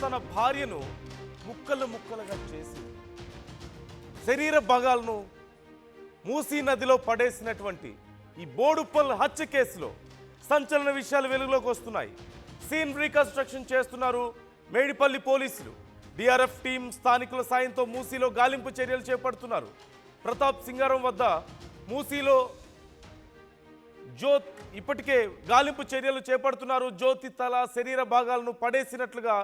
తన భార్యను ముక్కలు ముక్కలుగా చేసి శరీర భాగాలను మూసీ నదిలో పడేసినటువంటి ఈ బోడుప్పల్ హత్య కేసులో సంచలన విషయాలు వెలుగులోకి వస్తున్నాయి. సీన్ రీకన్స్ట్రక్షన్ చేస్తున్నారు మేడిపల్లి పోలీసులు. డిఆర్ఎఫ్ టీం స్థానికుల సాయంతో మూసీలో గాలింపు చర్యలు చేపడుతున్నారు. ప్రతాప్ సింగారం వద్ద మూసీలో ఇప్పటికే గాలింపు చర్యలు చేపడుతున్నారు. జ్యోతి తల శరీర భాగాలను పడేసినట్లుగా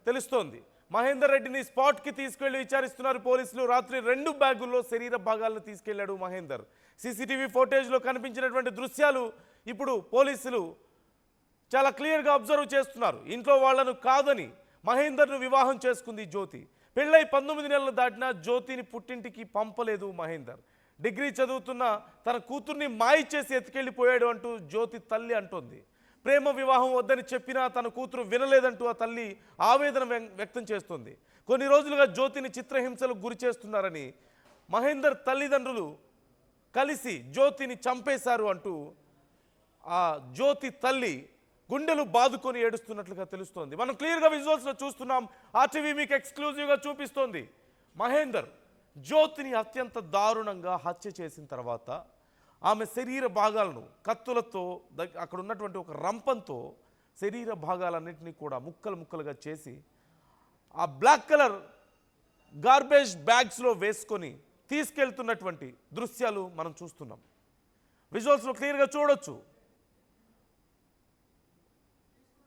తెలుస్తోంది. మహేందర్ రెడ్డిని స్పాట్కి తీసుకెళ్లి విచారిస్తున్నారు పోలీసులు. రాత్రి 2 బ్యాగుల్లో శరీర భాగాలను తీసుకెళ్లాడు మహేందర్. సీసీటీవీ ఫోటేజ్లో కనిపించినటువంటి దృశ్యాలు ఇప్పుడు పోలీసులు చాలా క్లియర్గా అబ్జర్వ్ చేస్తున్నారు. ఇంట్లో వాళ్లను కాదని మహేందర్ను వివాహం చేసుకుంది జ్యోతి. పెళ్ళై 19 నెలలు దాటినా జ్యోతిని పుట్టింటికి పంపలేదు మహేందర్. డిగ్రీ చదువుతున్న తన కూతుర్ని మాయ చేసి ఎత్తుకెళ్ళిపోయాడు అంటూ జ్యోతి తల్లి అంటోంది. ప్రేమ వివాహం వద్దని చెప్పినా తన కూతురు వినలేదంటూ ఆ తల్లి ఆవేదన వ్యక్తం చేస్తోంది. కొన్ని రోజులుగా జ్యోతిని చిత్రహింసలకు గురి చేస్తున్నారని మహేందర్ తల్లిదండ్రులు కలిసి జ్యోతిని చంపేశారు అంటూ ఆ జ్యోతి తల్లి గుండెలు బాదుకొని ఏడుస్తున్నట్లుగా తెలుస్తోంది. మనం క్లియర్గా విజువల్స్లో చూస్తున్నాం. ఆర్టీవీ మీకు ఎక్స్క్లూజివ్గా చూపిస్తోంది. మహేందర్ జ్యోతిని అత్యంత దారుణంగా హత్య చేసిన తర్వాత ఆమె శరీర భాగాలను కత్తులతో అక్కడ ఉన్నటువంటి ఒక రంపంతో శరీర భాగాలన్నింటినీ కూడా ముక్కలు ముక్కలుగా చేసి ఆ బ్లాక్ కలర్ గార్బేజ్ బ్యాగ్స్లో వేసుకొని తీసుకెళ్తున్నటువంటి దృశ్యాలు మనం చూస్తున్నాం. విజువల్స్లో క్లియర్గా చూడొచ్చు.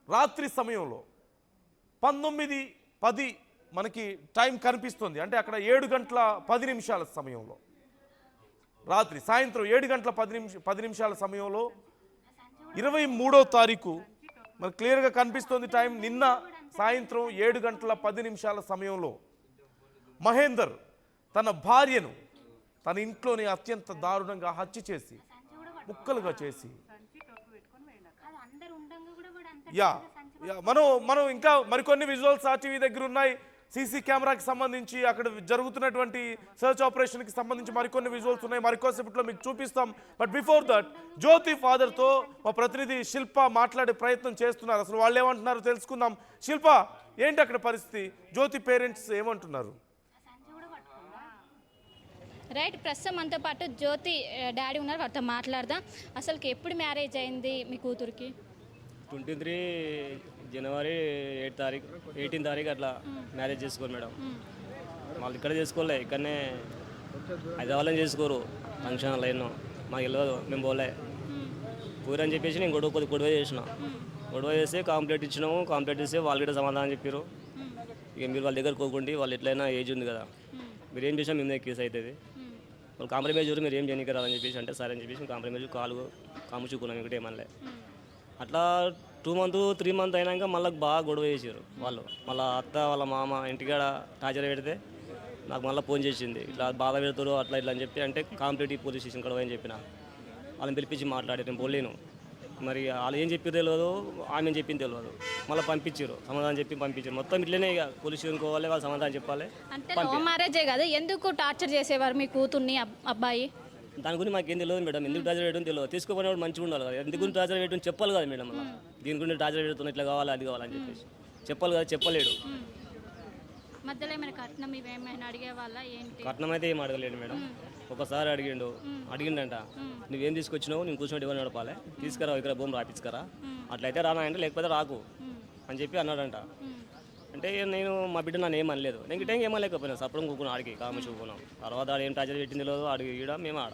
రాత్రి సమయంలో 19:10 మనకి టైం కనిపిస్తుంది. అంటే అక్కడ 7:10 సమయంలో రాత్రి సాయంత్రం 7:10 సమయంలో 23వ తారీఖు మనకు క్లియర్గా కనిపిస్తుంది టైం. నిన్న సాయంత్రం 7:10 సమయంలో మహేందర్ తన భార్యను తన ఇంట్లోనే అత్యంత దారుణంగా హత్య చేసి ముక్కలుగా చేసి మనం ఇంకా మరికొన్ని విజువల్స్ ఆర్టీవీ దగ్గర ఉన్నాయి. సీసీ కెమెరాకి సంబంధించి అక్కడ జరుగుతున్నటువంటి సర్చ్ ఆపరేషన్కి సంబంధించి మరికొన్ని విజువల్స్ ఉన్నాయి. మరికొద్దిసేపట్లో మీకు చూపిస్తాం. బట్ బిఫోర్ దట్ జ్యోతి ఫాదర్తో మా ప్రతినిధి శిల్ప మాట్లాడే ప్రయత్నం చేస్తున్నారు. అసలు వాళ్ళు ఏమంటున్నారో తెలుసుకుందాం. శిల్ప, ఏంటి అక్కడ పరిస్థితి? జ్యోతి పేరెంట్స్ ఏమంటున్నారు? రైట్, ప్రస్తుతం మనతో పాటు జ్యోతి డాడీ ఉన్నారు, వారితో మాట్లాడదాం. అసలుకి ఎప్పుడు మ్యారేజ్ అయింది మీ కూతురికి? 23 జనవరి 18 తారీఖు అట్లా మ్యారేజ్ చేసుకోరు మేడం. వాళ్ళు ఇక్కడ చేసుకోలే, ఇక్కడనే హైదరాబాద్లో చేసుకోరు. ఫంక్షన్ లైన్ మాకు వెళ్ళదు, మేము పోలే. పూరని చెప్పేసి నేను గొడవ చేసిన. గొడవ చేస్తే కాంప్లైంట్ ఇచ్చినాము. కాంప్లైంట్ ఇస్తే వాళ్ళు కూడా సమాధానం చెప్పారు. ఇక మీరు వాళ్ళ దగ్గర కోకుండి, వాళ్ళు ఎట్లయినా ఏజ్ ఉంది కదా, మీరు ఏం చేసినా మేము కేసు అవుతుంది, వాళ్ళు కాంప్రమైజ్ మీరు ఏం చేయడానికి రాదని చెప్పేసి అంటే సరే అని చెప్పేసి కాంప్రమైజ్ కాముచుకున్నాం. ఇంకటే మళ్ళీ అట్లా 2 months 3 months అయినాక మళ్ళీ బాగా గొడవ చేసారు వాళ్ళు. మళ్ళీ అత్త వాళ్ళ మామ ఇంటికాడ టార్చర్ పెడితే నాకు మళ్ళీ ఫోన్ చేసింది, ఇట్లా బాధ పెడతారు అట్లా ఇట్లా అని చెప్పి. అంటే కాంపిటేటివ్ పోలీస్ స్టేషన్ కూడా అని చెప్పిన వాళ్ళని పిలిపించి మాట్లాడి నేను పోలేను. మరి వాళ్ళు ఏం చెప్పి తెలియదు, ఆమె చెప్పింది తెలియదు. మళ్ళీ పంపించారు, సమాధానం చెప్పి పంపించారు. మొత్తం ఇట్లనే ఇక పోలీస్ స్టేషన్ పోవాలి, వాళ్ళు సమాధానం చెప్పాలి. అంటే లవ్ మ్యారేజే కదా, ఎందుకు టార్చర్ చేసేవారు మీ కూతుర్ని అబ్బాయి? దాని గురించి మాకేం తెలియదు మేడం. ఎందుకు టార్చర్ చేయడం తెలియదు. తీసుకోపోయినప్పుడు మంచిగా ఉండాలి కదా. ఎందుకు గురించి టార్చర్ చేయడం చెప్పాలి కదా మేడం. అలా దీని గురించి టార్చర్ పెడుతున్నా, ఇట్లా కావాలి అది కావాలని చెప్పేసి చెప్పాలి కదా, చెప్పలేడు. మధ్యలో ఏమైనా కట్నం ఇవేమైనా అడిగే వాళ్ళ ఏంటి? కట్నం అయితే ఏం అడగలేడు మేడం. ఒకసారి అడిగిండంట, నువ్వేం తీసుకొచ్చినావు, నేను కూర్చొని ఇవ్వని నడపాలి, తీసుకురా ఇక్కడ భూమి రాపించుకరా, అట్లయితే రానా అంటే లేకపోతే రాకు అని చెప్పి అన్నాడంట. అంటే నేను మా బిడ్డ నన్ను ఏమనలేదు. నేను టైం ఏమలేకపోయినా సపరం కూకున్నాను, ఆడికి కామ చూకున్నాం. తర్వాత ఆడ ఏం టార్చర్ పెట్టింది లేదు, ఆడికి ఈడ మేము ఆడ.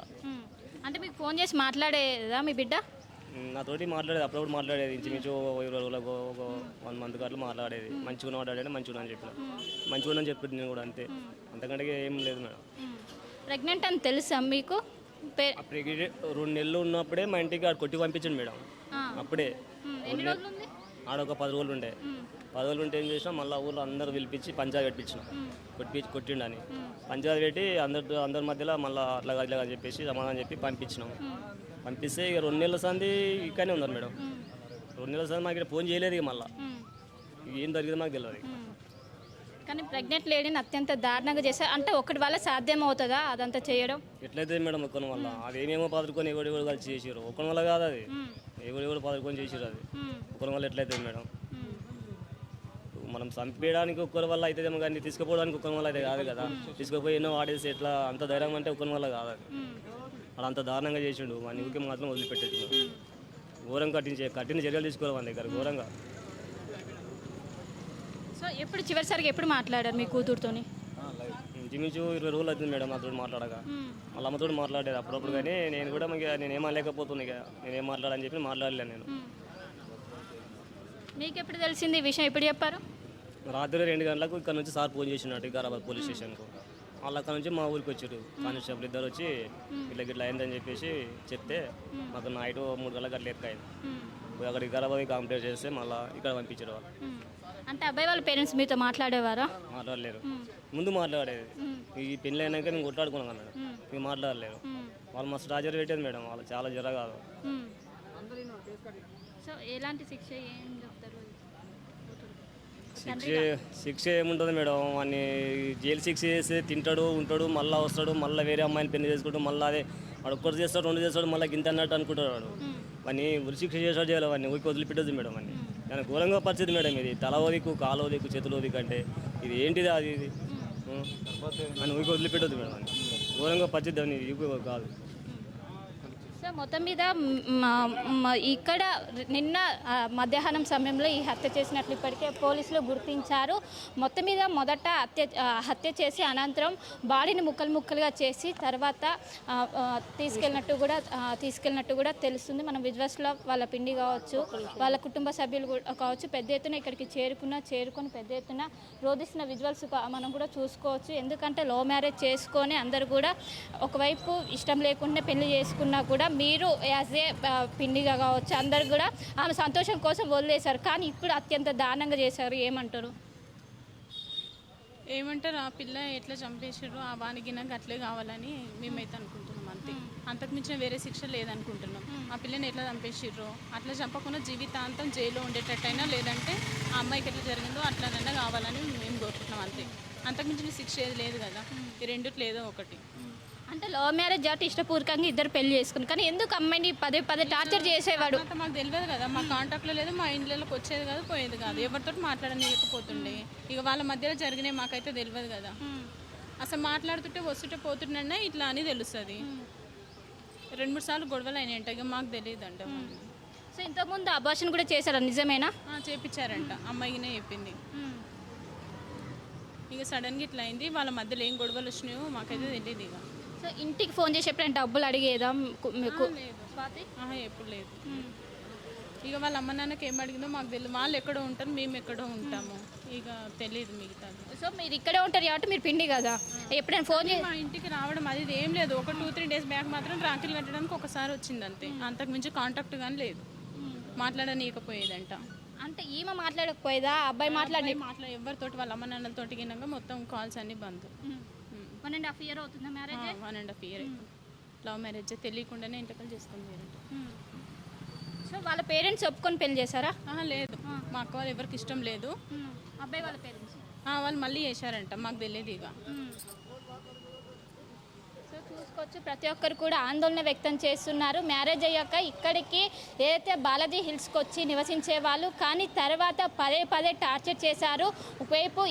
అంటే మీకు ఫోన్ చేసి మాట్లాడేదా మీ బిడ్డ? నాతోటి మాట్లాడేది, అప్పుడప్పుడు మాట్లాడేది. ఇంచుమించు 20 రోజులకు ఒక 1 month అట్లా మాట్లాడేది. మంచిగా మాట్లాడేది, మంచిగా అని చెప్పిన, మంచిగా అని చెప్పింది నేను కూడా అంతే. అంతకంటే ఏం లేదు మేడం. ప్రెగ్నెంట్ అని తెలుసా మీకు? 2 నెలలు ఉన్నప్పుడే మా ఇంటికి ఆడ కొట్టి పంపించండి మేడం. అప్పుడే ఆడ ఒక 10 రోజులు ఉండే. 10 రోజులు ఉంటే ఏం చేసినా మళ్ళీ ఊళ్ళో అందరూ పిలిపించి పంచాయతీ పెట్టించిన, కొట్టిండని పంచాయతీ పెట్టి అందరి మధ్యలో మళ్ళీ అట్లా ఇట్లా అని చెప్పేసి సమాధానం చెప్పి పంపించినాం. పంపిస్తే ఇక 2 నెలల సంది ఇక్కడనే ఉన్నారు మేడం. 2 నెలల సంది మాకు ఇక్కడ ఫోన్ చేయలేదు. ఇక మళ్ళీ ఏం జరిగిందో మాకు తెలియదు. కానీ ప్రెగ్నెంట్ లేడీని అత్యంత దారుణంగా చేశారు. అంటే ఒకటి వల్ల సాధ్యం అవుతుందా అదంతా చేయడం? ఎట్లయితే మేడం ఒక్కని వల్ల అది ఏమేమో పదుకొని ఎవరు కలిసి చేసారు. ఒకరి వల్ల కాదు, అది ఎవరు పదుకొని చేసారు. అది ఒకరి వల్ల ఎట్లయితే మేడం. మనం చంపేయడానికి ఒక్కరి వల్ల అవుతుందేమో కానీ తీసుకుపోవడానికి ఒక్కరి వల్ల అయితే కాదు కదా. తీసుకుపోయి ఎన్నో వాడేసి ఎట్లా అంత ధైర్యం అంటే ఒక్కరి వల్ల కాదు అది. అలా అంత దారుణంగా చేసిండు వాని ఊరికి మాత్రం వదిలిపెట్టేసిండు. ఘోరం కఠిన చర్యలు తీసుకోవాలి మన దగ్గర ఘోరంగా. సో ఎప్పుడు చివరిసారిగా ఎప్పుడు మాట్లాడారు మీ కూతురుతోని? ఇంచుమించు 20 రోజులు అవుతుంది మేడం అతడు మాట్లాడక. వాళ్ళ అమ్మతో మాట్లాడేది అప్పుడప్పుడు, కానీ నేను కూడా నేనేం అనలేకపోతున్నా. ఇక నేనేం మాట్లాడని చెప్పి మాట్లాడలేను నేను. మీకు ఎప్పుడు తెలిసింది ఈ విషయం? ఎప్పుడు చెప్పారు? రాత్రి 2 గంటలకు ఇక్కడ నుంచి సార్ ఫోన్ చేసినట్టు వికారాబాద్ పోలీస్ స్టేషన్కు. వాళ్ళు అక్కడ నుంచి మా ఊరికి వచ్చారు. కానిస్టేబుల్ ఇద్దరు వచ్చి ఇట్లా అయిందని చెప్పేసి చెప్తే మాకు నైట్ 3 గంటలకు అట్లా ఎక్కాయి. అక్కడ వికారాబాద్ కంప్లీట్ చేస్తే మళ్ళీ ఇక్కడ పంపించారు వాళ్ళు. అంటే అబ్బాయి వాళ్ళ పేరెంట్స్ మీతో మాట్లాడేవారా? మాట్లాడలేరు. ముందు మాట్లాడేది, ఈ పెళ్ళి అయినాక నేను కొట్లాడుకున్నాను అన్నాడు. ఇక మాట్లాడలేరు. వాళ్ళు మస్తు టార్చర్ పెట్టేది మేడం. వాళ్ళు చాలా జరగాదు. సో ఎలాంటి శిక్ష ఏం చెప్తారు? శిక్ష ఏముంటుంది మేడం, వాడిని జైలు శిక్ష చేస్తే తింటాడు ఉంటాడు, మళ్ళీ వస్తాడు, మళ్ళీ వేరే అమ్మాయిని పెళ్లి చేసుకుంటాడు, మళ్ళీ అదే వాడు ఒక్కరు చేస్తాడు 2 చేస్తాడు, మళ్ళీ గింత అన్నట్టు అనుకుంటాడు వాడు. వాడిని ఉరి శిక్ష చేసాడు చేయాలి, వాడిని ఊరికి వదిలిపెట్టదు మేడం. వాడిని దాని ఘోరంగా పరిస్థితి మేడం ఇది. తల ఓదికు కాలు ఓదికు చేతులు ఓదికు అంటే ఇది ఏంటిది అది ఇది అని ఊరికి వదిలిపెట్టదు మేడం. అని ఘోరంగా పరిస్థితి అని కాదు. సో మొత్తం మీద ఇక్కడ నిన్న మధ్యాహ్నం సమయంలో ఈ హత్య చేసినట్లు ఇప్పటికే పోలీసులు గుర్తించారు. మొత్తం మీద మొదట హత్య చేసి అనంతరం బాడీని ముక్కలుగా చేసి తర్వాత తీసుకెళ్ళినట్టు కూడా తెలుస్తుంది. మనం విజువల్స్లో వాళ్ళ పిండి కావచ్చు, వాళ్ళ కుటుంబ సభ్యులు కావచ్చు పెద్ద ఎత్తున ఇక్కడికి చేరుకొని పెద్ద ఎత్తున రోధిస్తున్న విజువల్స్ మనం కూడా చూసుకోవచ్చు. ఎందుకంటే లవ్ మ్యారేజ్ చేసుకొని అందరు కూడా ఒకవైపు ఇష్టం లేకుండా పెళ్లి చేసుకున్నా కూడా మీరు యాజ్ ఏ పిండిగా కావచ్చు అందరు కూడా ఆమె సంతోషం కోసం వదిలేశారు. కానీ ఇప్పుడు అత్యంత దారుణంగా చేశారు. ఏమంటారు? ఆ పిల్ల ఎట్లా చంపేసారు, ఆ వానికి నాకు అట్లే కావాలని మేమైతే అనుకుంటున్నాం. అంతే, అంతకు మించిన వేరే శిక్ష లేదనుకుంటున్నాం. ఆ పిల్లని ఎట్లా చంపేసిర్రో అట్లా చంపకుండా జీవితాంతం జైల్లో ఉండేటట్టయినా, లేదంటే ఆ అమ్మాయికి ఎట్లా జరిగిందో అట్లనైనా కావాలని మేము కోరుకుంటున్నాం. అంతే, అంతకు మించిన శిక్ష ఏది లేదు కదా. ఈ రెండిట్లో ఏదో ఒకటి. అంటే లవ్ మ్యారేజ్ కాబట్టి ఇష్టపూర్వకంగా ఇద్దరు పెళ్లి చేసుకున్నారు. కానీ ఎందుకు అమ్మాయిని పదే టార్చర్ చేసేవాడు? అంత మాకు తెలియదు కదా, మా కాంటాక్ట్లో లేదు, మా ఇంట్లోకి వచ్చేది కాదు, పోయేది కాదు, ఎవరితో మాట్లాడలేకపోతుండే. ఇక వాళ్ళ మధ్యలో జరిగినాయి మాకైతే తెలియదు కదా. అసలు మాట్లాడుతుంటే వస్తుంటే పోతుండే ఇట్లా అని తెలుస్తుంది. 2-3 సార్లు గొడవలు అయినాయంట, ఇక మాకు తెలియదు అంట. సో ఇంతకుముందు అబార్షన్ కూడా చేశారా? నిజమేనా? చేపించారంట, అమ్మాయినే చెప్పింది. ఇక సడన్గా ఇట్లా అయింది. వాళ్ళ మధ్యలో ఏం గొడవలు వచ్చినాయో మాకైతే తెలియదు. ఇక సో ఇంటికి ఫోన్ చేసి ఎప్పుడైనా డబ్బులు అడిగేదా మీకు? ఎప్పుడు లేదు. ఇక వాళ్ళ అమ్మ నాన్నకి ఏం అడిగిందో మాకు తెలియదు. వాళ్ళు ఎక్కడో ఉంటారు, మేము ఎక్కడో ఉంటాము, ఇక తెలియదు మిగతా. సో మీరు ఇక్కడే ఉంటారు కాబట్టి మీరు పిండి కదా, ఎప్పుడైనా ఫోన్ చేసి మా ఇంటికి రావడం అది ఏం లేదు. ఒక 2-3 డేస్ బ్యాక్ మాత్రం రాఖీలు కట్టడానికి ఒకసారి వచ్చింది అంతే. అంతకు మించి కాంటాక్ట్ కానీ లేదు, మాట్లాడనీయకపోయేదంట. అంటే ఈమె మాట్లాడకపోయేదా? అబ్బాయి ఎవరితోటి వాళ్ళ అమ్మ నాన్నలతోటి గినాక మొత్తం కాల్స్ అన్ని బంద్. 1.5 year అవుతుందా మ్యారేజ్? 1.5 year. లవ్ మ్యారేజ్ తెలియకుండానే ఇంటికలు చేసుకుని. సో వాళ్ళ పేరెంట్స్ ఒప్పుకొని పెళ్లి చేశారా? లేదు, మా అక్క వాళ్ళు ఎవరికి ఇష్టం లేదు. అబ్బాయి వాళ్ళ పేరెంట్స్ వాళ్ళు మళ్ళీ చేశారంట, మాకు తెలియదు. ఇక సో చూసుకోవచ్చు, ప్రతి ఒక్కరు కూడా ఆందోళన వ్యక్తం చేస్తున్నారు. మ్యారేజ్ అయ్యాక ఇక్కడికి ఏదైతే బాలాజీ హిల్స్కి వచ్చి నివసించే వాళ్ళు, కానీ తర్వాత పదే టార్చర్ చేశారు. ఒకవైపు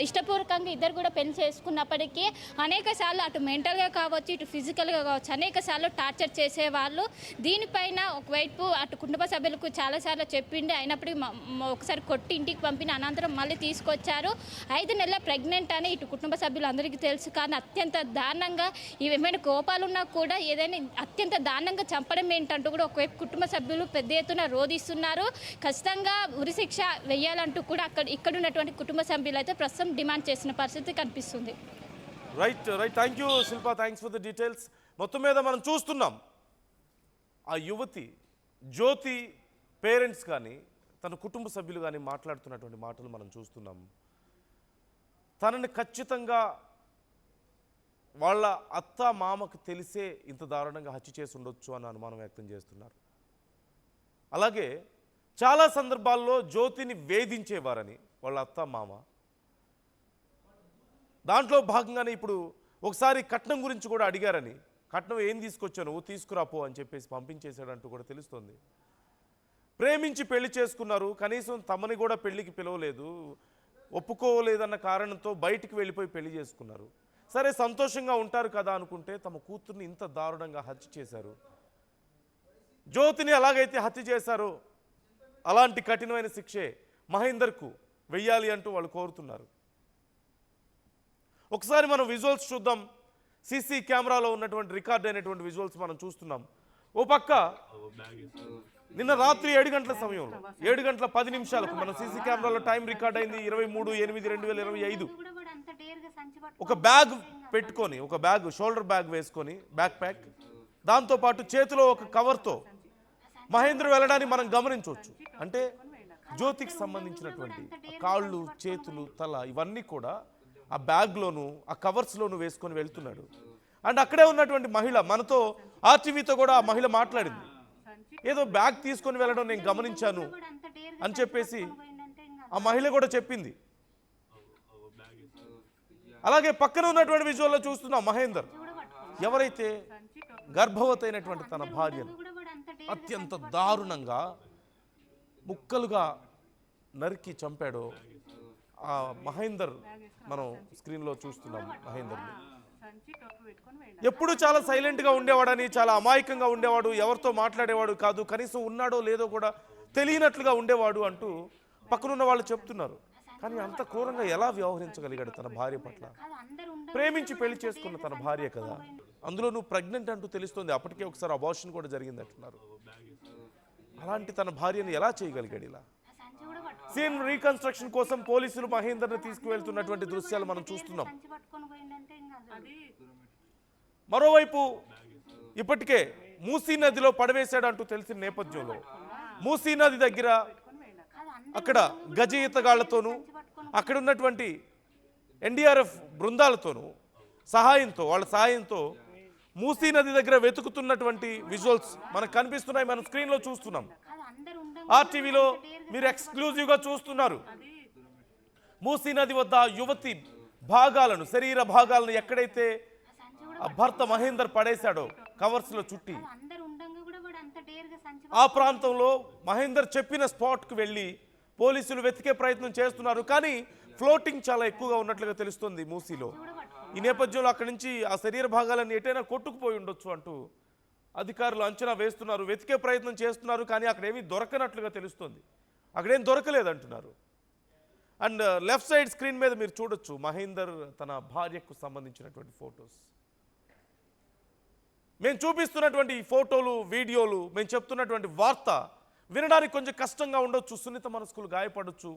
ఇష్టపూర్వకంగా ఇద్దరు కూడా పెళ్లి చేసుకున్నప్పటికీ అనేక సార్లు అటు మెంటల్గా కావచ్చు, ఇటు ఫిజికల్గా కావచ్చు అనేక సార్లు టార్చర్ చేసేవాళ్ళు. దీనిపైన ఒకవైపు అటు కుటుంబ సభ్యులకు చాలాసార్లు చెప్పిండి, అయినప్పటికీ ఒకసారి కొట్టి ఇంటికి పంపిన అనంతరం మళ్ళీ తీసుకొచ్చారు. 5 నెలల ప్రెగ్నెంట్ అని ఇటు కుటుంబ సభ్యులు అందరికీ తెలుసు. కానీ అత్యంత దారుణంగా ఏమైనా కోపాలున్నా కూడా ఏదైనా అత్యంత దారుణంగా చంపడం ఏంటంటూ కూడా ఒకవైపు కుటుంబ సభ్యులు పెద్ద ఎత్తున రోధిస్తున్నారు. ఖచ్చితంగా ఉరిశిక్ష వెయ్యాలంటూ కూడా ఇక్కడ ఉన్నటువంటి కుటుంబ సభ్యులు అయితే ప్రస్తుతం డిమాండ్ చేసిన పరిస్థితి కనిపిస్తుంది. Right thank you Shilpa, thanks for the details. మొత్తం మీద మనం చూస్తున్నాం ఆ యువతి జ్యోతి పేరెంట్స్ కానీ తన కుటుంబ సభ్యులు కానీ మాట్లాడుతున్నటువంటి మాటలు మనం చూస్తున్నాం. తనని ఖచ్చితంగా వాళ్ళ అత్త మామకు తెలిసే ఇంత దారుణంగా హత్య చేసి ఉండొచ్చు అని అనుమానం వ్యక్తం చేస్తున్నారు. అలాగే చాలా సందర్భాల్లో జ్యోతిని వేధించేవారని వాళ్ళ అత్త మామ. దాంట్లో భాగంగానే ఇప్పుడు ఒకసారి కట్నం గురించి కూడా అడిగారని, కట్నం ఏం తీసుకొచ్చావు తీసుకురాపో అని చెప్పేసి పంపించేశాడంటూ కూడా తెలుస్తుంది. ప్రేమించి పెళ్లి చేసుకున్నారు, కనీసం తమని కూడా పెళ్లికి పిలవలేదు, ఒప్పుకోలేదన్న కారణంతో బయటికి వెళ్ళిపోయి పెళ్లి చేసుకున్నారు. సరే సంతోషంగా ఉంటారు కదా అనుకుంటే తమ కూతుర్ని ఇంత దారుణంగా హత్య చేశారు. జ్యోతిని అలాగైతే హత్య చేశారో అలాంటి కఠినమైన శిక్షే మహేందర్కు వెయ్యాలి అంటూ వాళ్ళు కోరుతున్నారు. ఒకసారి మనం విజువల్స్ చూద్దాం. సీసీ కెమెరాలో ఉన్నటువంటి రికార్డ్ అయినటువంటి విజువల్స్ మనం చూస్తున్నాం. ఓ పక్క నిన్న రాత్రి 7 గంటల సమయంలో 7 గంటల 10 నిమిషాలకు మన సీసీ కెమెరాలో టైం రికార్డ్ అయింది 23/8/2025. ఒక బ్యాగ్ పెట్టుకొని, ఒక బ్యాగ్ షోల్డర్ బ్యాగ్ వేసుకొని, బ్యాక్ ప్యాక్, దాంతోపాటు చేతిలో ఒక కవర్తో మహేంద్ర వెళ్ళడాన్ని మనం గమనించవచ్చు. అంటే జ్యోతికి సంబంధించినటువంటి కాళ్ళు, చేతులు, తల ఇవన్నీ కూడా ఆ బ్యాగ్లోను ఆ కవర్స్లోను వేసుకొని వెళ్తున్నాడు. అండ్ అక్కడే ఉన్నటువంటి మహిళ మనతో ఆర్టీవీతో కూడా ఆ మహిళ మాట్లాడింది. ఏదో బ్యాగ్ తీసుకొని వెళ్ళడం నేను గమనించాను అని చెప్పేసి ఆ మహిళ కూడా చెప్పింది. అలాగే పక్కన ఉన్నటువంటి విజువల్లో చూస్తున్నాం మహేందర్ ఎవరైతే గర్భవతి అయినటువంటి తన భార్యను అత్యంత దారుణంగా ముక్కలుగా నరికి చంపాడో ఆ మహేందర్ మనం స్క్రీన్లో చూస్తున్నాం. మహేందర్ని ఎప్పుడు చాలా సైలెంట్గా ఉండేవాడని, చాలా అమాయకంగా ఉండేవాడు, ఎవరితో మాట్లాడేవాడు కాదు, కనీసం ఉన్నాడో లేదో కూడా తెలియనట్లుగా ఉండేవాడు అంటూ పక్కనున్న వాళ్ళు చెప్తున్నారు. కానీ అంత క్రూరంగా ఎలా వ్యవహరించగలిగాడు తన భార్య పట్ల? ప్రేమించి పెళ్లి చేసుకున్న తన భార్య కదా, అందులో నువ్వు ప్రెగ్నెంట్ అంటూ తెలుస్తుంది. అప్పటికే ఒకసారి అబార్షన్ కూడా జరిగింది అంటున్నారు. అలాంటి తన భార్యను ఎలా చేయగలిగాడు ఇలా? సీన్ రీకన్స్ట్రక్షన్ కోసం పోలీసులు మహేందర్ని తీసుకువెళ్తున్నటువంటి దృశ్యాలు మనం చూస్తున్నాం. మరోవైపు ఇప్పటికే మూసీ నదిలో పడవేశాడు అంటూ తెలిసిన నేపథ్యంలో మూసీ నది దగ్గర అక్కడ గజ ఈతగాళ్లతోనూ అక్కడ ఉన్నటువంటి ఎన్డీఆర్ఎఫ్ బృందాలతోనూ వాళ్ళ సహాయంతో మూసీ నది దగ్గర వెతుకుతున్నటువంటి విజువల్స్ మనకు కనిపిస్తున్నాయి. మనం స్క్రీన్లో చూస్తున్నాం. ఆర్టీవీలో మీరు ఎక్స్క్లూజివ్గా చూస్తున్నారు. మూసీ నది వద్ద యువతి భాగాలను, శరీర భాగాలను ఎక్కడైతే ఆ భర్త మహేందర్ పడేశాడో కవర్స్లో చుట్టి, ఆ ప్రాంతంలో మహేందర్ చెప్పిన స్పాట్కు వెళ్ళి పోలీసులు వెతికే ప్రయత్నం చేస్తున్నారు. కానీ ఫ్లోటింగ్ చాలా ఎక్కువగా ఉన్నట్లుగా తెలుస్తుంది మూసీలో. ఈ నేపథ్యంలో అక్కడి నుంచి ఆ శరీర భాగాలన్నీ ఎటైనా కొట్టుకుపోయి ఉండొచ్చు అంటూ అధికారులు అంచనా వేస్తున్నారు, వెతికే ప్రయత్నం చేస్తున్నారు. కానీ అక్కడేమీ దొరకనట్లుగా తెలుస్తుంది. అక్కడేం దొరకలేదంటున్నారు. అండ్ లెఫ్ట్ సైడ్ స్క్రీన్ మీద మీరు చూడొచ్చు మహేందర్ తన భార్యకు సంబంధించినటువంటి ఫొటోస్. మేము చూపిస్తున్నటువంటి ఈ ఫోటోలు, వీడియోలు, మేము చెప్తున్నటువంటి వార్త వినడానికి కొంచెం కష్టంగా ఉండొచ్చు, సున్నిత మనస్కులు గాయపడవచ్చు,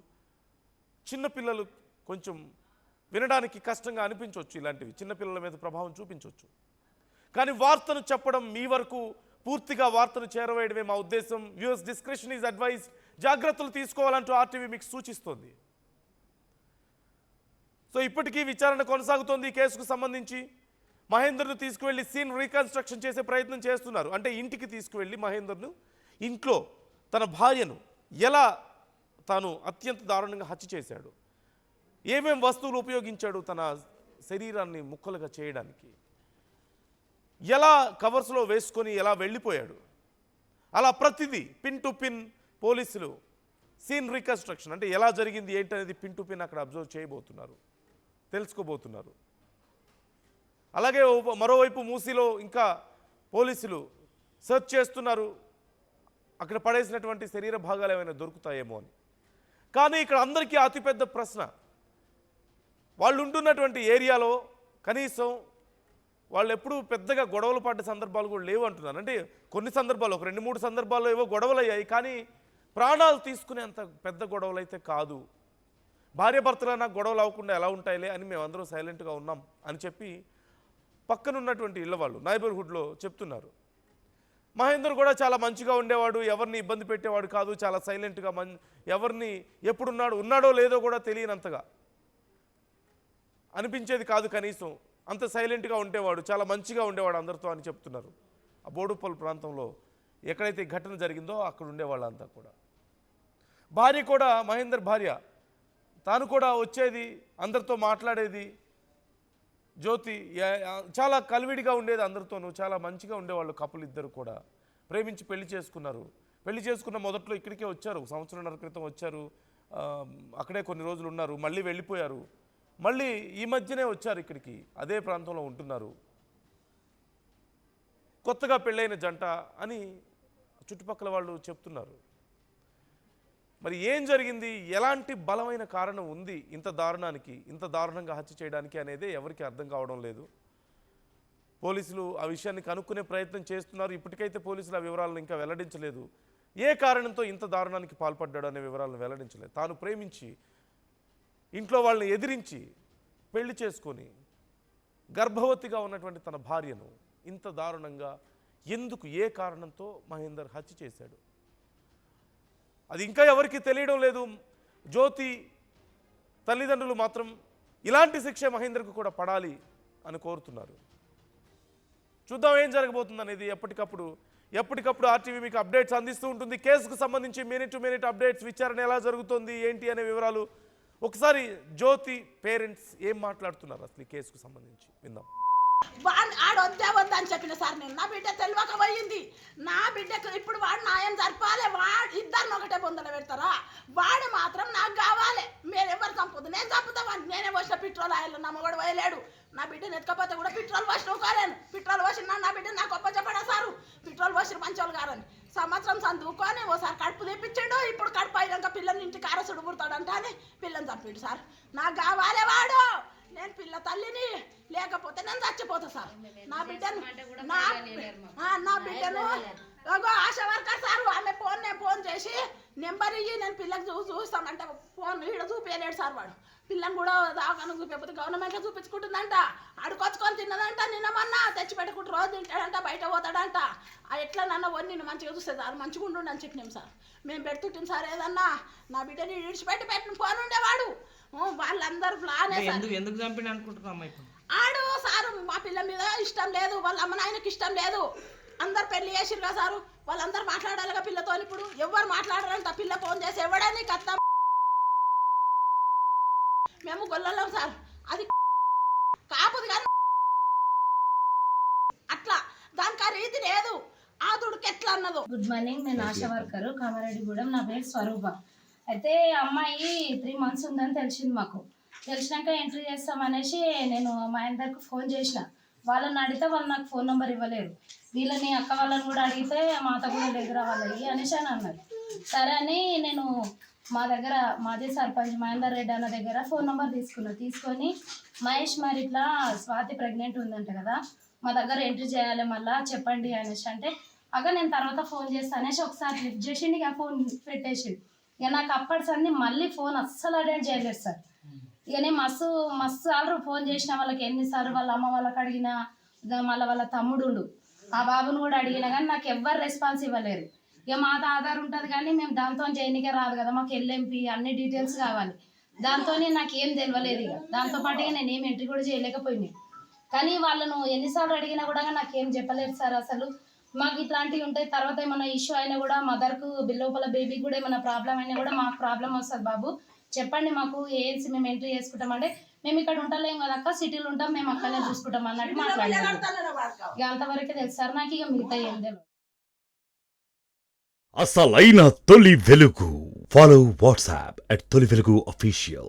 చిన్నపిల్లలు కొంచెం వినడానికి కష్టంగా అనిపించవచ్చు. ఇలాంటివి చిన్నపిల్లల మీద ప్రభావం చూపించవచ్చు. కానీ వార్తను చెప్పడం, మీ వరకు పూర్తిగా వార్తను చేరవేయడమే మా ఉద్దేశం. Viewers description is advice. జాగ్రత్తలు తీసుకోవాలంటూ ఆర్టీవీ మీకు సూచిస్తోంది. సో ఇప్పటికీ విచారణ కొనసాగుతోంది. ఈ కేసుకు సంబంధించి మహేందర్ను తీసుకువెళ్ళి సీన్ రీకన్స్ట్రక్షన్ చేసే ప్రయత్నం చేస్తున్నారు. అంటే ఇంటికి తీసుకువెళ్ళి మహేందర్ను ఇంట్లో తన భార్యను ఎలా తాను అత్యంత దారుణంగా హత్య చేశాడు, ఏమేం వస్తువులు ఉపయోగించాడు తన శరీరాన్ని ముక్కలుగా చేయడానికి, ఎలా కవర్స్లో వేసుకొని ఎలా వెళ్ళిపోయాడు, అలా ప్రతిదీ పిన్ టు పిన్ పోలీసులు సీన్ రీకన్స్ట్రక్షన్ అంటే ఎలా జరిగింది ఏంటనేది పిన్ టు పిన్ అక్కడ అబ్జర్వ్ చేయబోతున్నారు, తెలుసుకోబోతున్నారు. అలాగే మరోవైపు మూసీలో ఇంకా పోలీసులు సెర్చ్ చేస్తున్నారు, అక్కడ పడేసినటువంటి శరీర భాగాలు ఏమైనా దొరుకుతాయేమో అని. కానీ ఇక్కడ అందరికీ అతిపెద్ద ప్రశ్న, వాళ్ళు ఉంటున్నటువంటి ఏరియాలో కనీసం వాళ్ళు ఎప్పుడూ పెద్దగా గొడవలు పడ్డ సందర్భాలు కూడా లేవు అంటున్నారు. అంటే కొన్ని సందర్భాలు, ఒక 2-3 సందర్భాల్లో ఏవో గొడవలు అయ్యాయి, కానీ ప్రాణాలు తీసుకునేంత పెద్ద గొడవలు అయితే కాదు. భార్యాభర్తలైనా గొడవలు అవ్వకుండా ఎలా ఉంటాయిలే అని మేమందరం సైలెంట్గా ఉన్నాం అని చెప్పి పక్కనున్నటువంటి ఇళ్ళ వాళ్ళు నైబర్హుడ్లో చెప్తున్నారు. మహేందర్ కూడా చాలా మంచిగా ఉండేవాడు, ఎవరిని ఇబ్బంది పెట్టేవాడు కాదు, చాలా సైలెంట్గా ఎవరిని ఉన్నాడో లేదో కూడా తెలియనంతగా అనిపించేది కాదు, కనీసం అంత సైలెంట్గా ఉండేవాడు, చాలా మంచిగా ఉండేవాడు అందరితో అని చెప్తున్నారు. ఆ బోడుపల్లి ప్రాంతంలో ఎక్కడైతే ఘటన జరిగిందో అక్కడ ఉండేవాళ్ళంతా కూడా. భార్య కూడా, మహేందర్ భార్య తాను కూడా వచ్చేది, అందరితో మాట్లాడేది. జ్యోతి చాలా కలివిడిగా ఉండేది అందరితోనూ, చాలా మంచిగా ఉండేవాళ్ళు. కపుల్ ఇద్దరు కూడా ప్రేమించి పెళ్లి చేసుకున్నారు. పెళ్లి చేసుకున్న మొదట్లో ఇక్కడికే వచ్చారు, 1.5 సంవత్సరాల క్రితం వచ్చారు. అక్కడే కొన్ని రోజులు ఉన్నారు, మళ్ళీ వెళ్ళిపోయారు, మళ్ళీ ఈ మధ్యనే వచ్చారు ఇక్కడికి, అదే ప్రాంతంలో ఉంటున్నారు, కొత్తగా పెళ్ళైన జంట అని చుట్టుపక్కల వాళ్ళు చెప్తున్నారు. మరి ఏం జరిగింది, ఎలాంటి బలమైన కారణం ఉంది ఇంత దారుణానికి, ఇంత దారుణంగా హత్య చేయడానికి అనేది ఎవరికి అర్థం కావడం లేదు. పోలీసులు ఆ విషయాన్ని కనుక్కునే ప్రయత్నం చేస్తున్నారు. ఇప్పటికైతే పోలీసులు ఆ వివరాలను ఇంకా వెల్లడించలేదు. ఏ కారణంతో ఇంత దారుణానికి పాల్పడ్డాడు అనే వివరాలను వెల్లడించలేదు. తాను ప్రేమించి ఇంట్లో వాళ్ళని ఎదిరించి పెళ్లి చేసుకొని గర్భవతిగా ఉన్నటువంటి తన భార్యను ఇంత దారుణంగా ఎందుకు, ఏ కారణంతో మహేందర్ హత్య చేశాడు, అది ఇంకా ఎవరికి తెలియడం లేదు. జ్యోతి తల్లిదండ్రులు మాత్రం ఇలాంటి శిక్ష మహేందర్కు కూడా పడాలి అని కోరుతున్నారు. చూద్దాం ఏం జరగబోతుంది అనేది. ఎప్పటికప్పుడు ఆర్టీవీ మీకు అప్డేట్స్ అందిస్తూ ఉంటుంది. కేసుకు సంబంధించి మినిట్ టు మినిట్ అప్డేట్స్, విచారణ ఎలా జరుగుతుంది ఏంటి అనే వివరాలు. ఒకసారి జ్యోతి పేరెంట్స్ ఏం మాట్లాడుతున్నారు అసలు ఈ కేసుకు సంబంధించి విందాం. ఆడు వద్దని చెప్పిన సార్, నేను నా బిడ్డ తెలియక పోయింది, నా బిడ్డకు ఇప్పుడు వాడు నాయం జరపాలి, వాడు ఇద్దరిని ఒకటే బొందలు పెడతారా, వాడు మాత్రం నాకు కావాలి, మీరు ఎవరు చంపుతుంది, నేను చంపుతామని నేనే పోసిన పెట్రోల్ ఆయిల్ నా మగడు పోయలేడు, నా బిడ్డను ఎత్తుకపోతే కూడా పెట్రోల్ పోసిన కాలేను, పెట్రోల్ పోసిన నా బిడ్డ నాకు గొప్ప చెప్పడా సారు, పెట్రోల్ పోసిన మంచోళ్ళు గారని సంవత్సరం చదువుకొని ఓసారి కడుపు తెప్పించాడు, ఇప్పుడు కడుపు అయినాక పిల్లని ఇంటికి అరసుడు పుడతాడంట అని పిల్లని చంపాడు సార్. నాకు కావాలి వాడు, నేను పిల్ల తల్లిని, లేకపోతే నేను చచ్చిపోతా సార్. నా బిడ్డను ఆశా వర్కర్ సార్ ఆమె ఫోన్ చేసి నెంబర్ ఇయ్యి నేను పిల్లకి చూస్తామంటే ఫోన్ ఈడ చూపించలేడు సార్. వాడు పిల్లని కూడా దాకా చూపించకపోతే గవర్నమెంట్లో చూపించుకుంటుందంట, అడుకొచ్చుకొని తిన్నదంట, నిన్నమన్నా తెచ్చిపెట్టుకుంటూ రోజు తింటాడంట, బయట పోతాడంట. ఎట్లా నన్న వన్ని మంచిగా చూస్తే సార్, మంచిగా ఉండు అని చెప్పినాం సార్. మేము పెడుతుంటాం సార్, ఏదన్నా నా బిడ్డని విడిచిపెట్టి పెట్టిన ఫోన్ ఉండేవాడు. వాళ్ళందరూ ప్లానే ఎందుకు చంపిన అనుకుంటున్నాం. ఆడు సారు మా పిల్ల మీద ఇష్టం లేదు, వాళ్ళ అమ్మ నాయనకి ఇష్టం లేదు, అందరు పెళ్లి చేసిరు కదా సారు, వాళ్ళందరూ మాట్లాడాలిగా పిల్లతో. ఇప్పుడు ఎవరు మాట్లాడారంట, పిల్ల ఫోన్ చేసి ఎవడని కత్తా మేము గొల్లలం సార్, అది కాపుది కానీ అట్లా దానికి ఆ రీతి లేదు, ఆ దుడికి ఎట్లా అన్నదో. గుడ్ మార్నింగ్, నేను ఆశా వర్కరు కామారెడ్డిగూడెం, నా పేరు స్వరూప. అయితే అమ్మాయి 3 months ఉందని తెలిసింది మాకు. తెలిసినాక ఎంట్రీ చేస్తామనేసి నేను మహేందర్కు ఫోన్ చేసిన, వాళ్ళని అడిగితే వాళ్ళు నాకు ఫోన్ నెంబర్ ఇవ్వలేరు. వీళ్ళని అక్క వాళ్ళని కూడా అడిగితే మాతో కూడా దగ్గర వాళ్ళవి అనేసి అని అన్నారు. సరే అని నేను మాజీ సర్పంచ్ మహేందర్ రెడ్డి అన్న దగ్గర ఫోన్ నెంబర్ తీసుకొని మహేష్ మరి ఇట్లా స్వాతి ప్రెగ్నెంట్ ఉందంట కదా, మా దగ్గర ఎంట్రీ చేయాలి మళ్ళీ చెప్పండి అనేసి అంటే, అక్క నేను తర్వాత ఫోన్ చేస్తాను అనేసి ఒకసారి లిఫ్ట్ చేసిండి, ఇక ఫోన్ పెట్టేసిండు. ఇక నాకు అప్పటి సంది మళ్ళీ ఫోన్ అస్సలు అటెండ్ చేయలేదు సార్. ఇక నేను మస్తు సార్లు ఫోన్ చేసిన వాళ్ళకి, ఎన్నిసార్లు వాళ్ళ అమ్మ వాళ్ళకి అడిగినా, మళ్ళీ వాళ్ళ తమ్ముడు ఆ బాబుని కూడా అడిగినా కానీ నాకు ఎవ్వరు రెస్పాన్స్ ఇవ్వలేరు. ఇక మాది ఆధార్ ఉంటుంది కానీ మేము దాంతో చేయనికే రాదు కదా, మాకు ఎల్ఎంపీ అన్ని డీటెయిల్స్ కావాలి, దాంతో నాకు ఏం తెలియలేదు. ఇక దాంతోపాటుగా నేను ఏం ఎంట్రీ కూడా చేయలేకపోయినాయి. కానీ వాళ్ళను ఎన్నిసార్లు అడిగినా కూడా నాకేం చెప్పలేదు సార్. అసలు మాకు ఇట్లాంటివి ఉంటాయి, తర్వాత ఏమైనా ఇష్యూ అయినా కూడా మదర్కు లోపల బేబీకి కూడా ఏమైనా ప్రాబ్లం అయినా కూడా మాకు ప్రాబ్లం వస్తుంది బాబు, చెప్పండి మాకు ఏఎన్సీ మేము ఎంట్రీ చేసుకుంటామంటే, మేము ఇక్కడ ఉంటలేము కదా అక్క, సిటీలో ఉంటాం, మేము అక్కడనే చూసుకుంటాం అన్నట్టు మాట్లాడారు. ఇక అంతవరకే తెలుసు సార్ నాకు, ఇక మిగతా ఏం తెలియదు. అసలైన తొలి వెలుగు. ఫాలో వాట్సాప్ @తొలి వెలుగు official.